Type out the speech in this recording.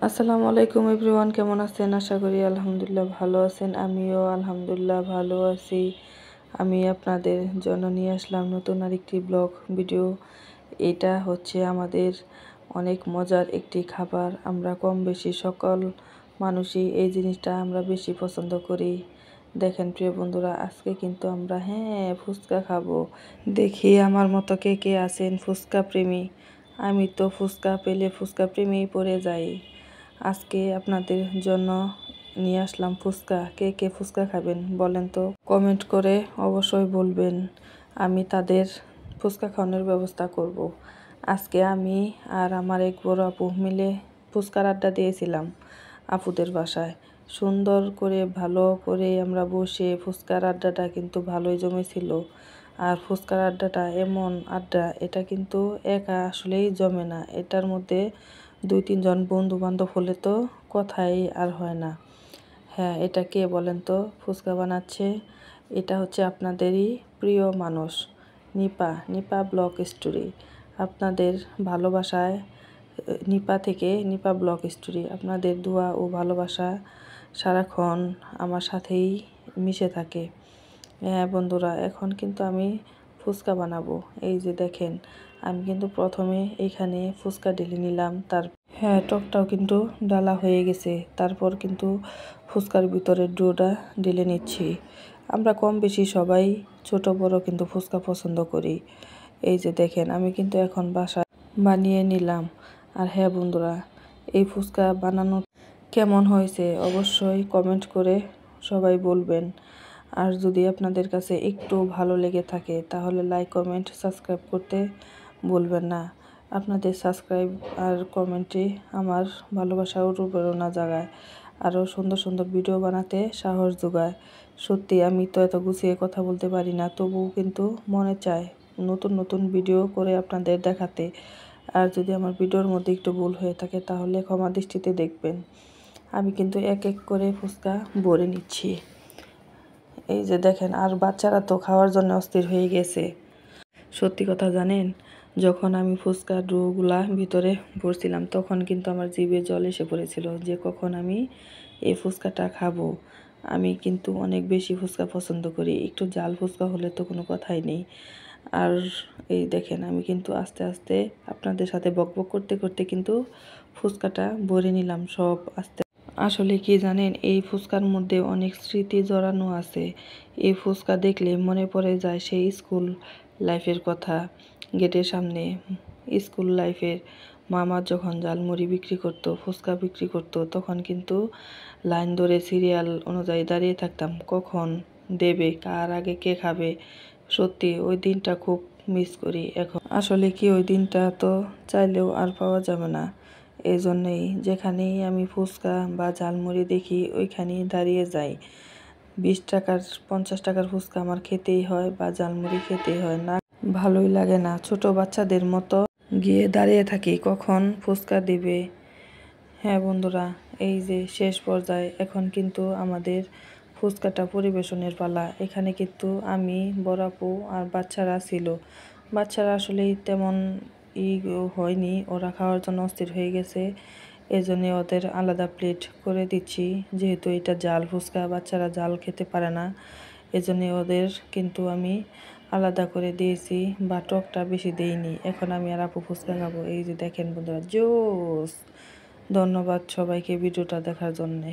আসসালামু আলাইকুম এভরিওয়ান, কেমন আছেন? আশা করি আলহামদুলিল্লাহ ভালো আছেন। আমিও আলহামদুলিল্লাহ ভালো আছি। আমি আপনাদের জন্য নিয়ে আসলাম নতুন আরেকটি ব্লগ ভিডিও। এটা হচ্ছে আমাদের অনেক মজার একটি খাবার। আমরা কম বেশি সকল মানুষই এই জিনিসটা আমরা বেশি পছন্দ করি। দেখেন প্রিয় বন্ধুরা, আজকে কিন্তু আমরা ফুচকা খাবো। দেখি আমার মতো কে কে আছেন ফুচকা প্রেমী। আমি তো ফুচকা পেলে ফুচকা প্রেমী পড়ে যাই। আজকে আপনাদের জন্য নিয়ে আসলাম ফুচকা। কে কে ফুচকা খাবেন বলেন তো, কমেন্ট করে অবশ্যই বলবেন। আমি তাদের ফুচকা খাওয়ানোর ব্যবস্থা করব। আজকে আমি আর আমার এক বড় আপু মিলে ফুচকার আড্ডা দিয়েছিলাম আপুদের বাসায়। সুন্দর করে ভালো করে আমরা বসে ফুচকার আড্ডাটা কিন্তু ভালোই জমেছিল। আর ফুচকার আড্ডাটা এমন আড্ডা, এটা কিন্তু একা আসলেই জমে না। এটার মধ্যে 2-3 জন বন্ধু বান্ধব হলে তো কথাই আর হয় না। হ্যাঁ, এটা কে বলেন তো ফুচকা বানাচ্ছে? এটা হচ্ছে আপনাদেরই প্রিয় মানুষ, নিপা নিপা ব্লগ স্টোরি। আপনাদের ভালোবাসায় নিপা ব্লগ স্টোরি। আপনাদের দোয়া ও ভালোবাসা সারাক্ষণ আমার সাথেই মিশে থাকে। হ্যাঁ বন্ধুরা, এখন কিন্তু আমি ফুচকা বানাবো। এই যে দেখেন, আমি কিন্তু প্রথমে এখানে ফুচকা ঢেলে নিলাম। হ্যাঁ, টকটাও কিন্তু ডালা হয়ে গেছে। তারপর কিন্তু ফুচকার ভিতরে ডোটা ঢেলে নিচ্ছি। আমরা কম বেশি সবাই ছোট বড় কিন্তু ফুচকা পছন্দ করি। এই যে দেখেন, আমি কিন্তু এখন বাসায় বানিয়ে নিলাম। আর হ্যাঁ বন্ধুরা, এই ফুচকা বানানো কেমন হয়েছে অবশ্যই কমেন্ট করে সবাই বলবেন। আর যদি আপনাদের কাছে একটু ভালো লেগে থাকে তাহলে লাইক, কমেন্ট, সাবস্ক্রাইব করতে বলবেন না। আপনাদের সাবস্ক্রাইব আর কমেন্টে আমার ভালোবাসা ও অনুপ্রেরণা জাগায়, আরও সুন্দর সুন্দর ভিডিও বানাতে সাহস যোগায়। সত্যি আমি তো এত গুছিয়ে কথা বলতে পারি না, তবুও কিন্তু মনে চায় নতুন নতুন ভিডিও করে আপনাদের দেখাতে। আর যদি আমার ভিডিওর মধ্যে একটু ভুল হয়ে থাকে তাহলে ক্ষমা দৃষ্টিতে দেখবেন। আমি কিন্তু এক এক করে ফুচকা ভরে নিচ্ছি। এই যে দেখেন, আর বাচ্চারা তো খাওয়ার জন্য অস্থির হয়ে গেছে। সত্যি কথা জানেন, যখন আমি ফুচকার ডোগুলা ভিতরে ভরছিলাম তখন কিন্তু আমার জিভে জল এসে পড়েছিল যে কখন আমি এই ফুচকাটা খাবো। আমি কিন্তু অনেক বেশি ফুচকা পছন্দ করি। একটু জাল ফুচকা হলে তো কোনো কথাই নেই। আর এই দেখেন, আমি কিন্তু আস্তে আস্তে আপনাদের সাথে বকবক করতে করতে কিন্তু ফুচকাটা ভরে নিলাম সব আস্তে। আসলে কি জানেন, এই ফুচকার মধ্যে অনেক স্মৃতি জড়ানো আছে। এই ফুচকা দেখলে মনে পড়ে যায় সেই স্কুল লাইফের কথা। গেটের সামনে স্কুল লাইফের মামা যখন ঝালমুড়ি বিক্রি করতো, ফুচকা বিক্রি করতো, তখন কিন্তু লাইন ধরে সিরিয়াল অনুযায়ী দাঁড়িয়ে থাকতাম কখন দেবে, কার আগে কে খাবে। সত্যি ওই দিনটা খুব মিস করি এখন। আসলে কি, ওই দিনটা তো চাইলেও আর পাওয়া যাবে না। এই জন্যেই যেখানেই আমি ফুচকা বা ঝালমুড়ি দেখি ওইখানেই দাঁড়িয়ে যাই। 20 টাকার 50 টাকার ফুচকা আমার খেতেই হয় বা ঝালমুড়ি খেতেই হয়, না ভালোই লাগে না। ছোট বাচ্চাদের মতো গিয়ে দাঁড়িয়ে থাকি কখন ফুচকা দিবে। হ্যাঁ বন্ধুরা, এই যে শেষ পর্যায়ে এখন কিন্তু আমাদের ফুচকাটা পরিবেশনের পালা। এখানে কিন্তু আমি, বড় আপু আর বাচ্চারা ছিল। বাচ্চারা আসলেই তেমন ই হয়নি, ওরা খাওয়ার জন্য অস্থির হয়ে গেছে। এজন্য ওদের আলাদা প্লেট করে দিচ্ছি, যেহেতু এটা জাল ফুচকা, বাচ্চারা জাল খেতে পারে না। এজন্য ওদের কিন্তু আমি আলাদা করে দিয়েছি, বা টকটা বেশি দেইনি। এখন আমি আর আপু ফুচকা খাবো। এই যে দেখেন বন্ধুরা, জোস। ধন্যবাদ সবাইকে ভিডিওটা দেখার জন্যে।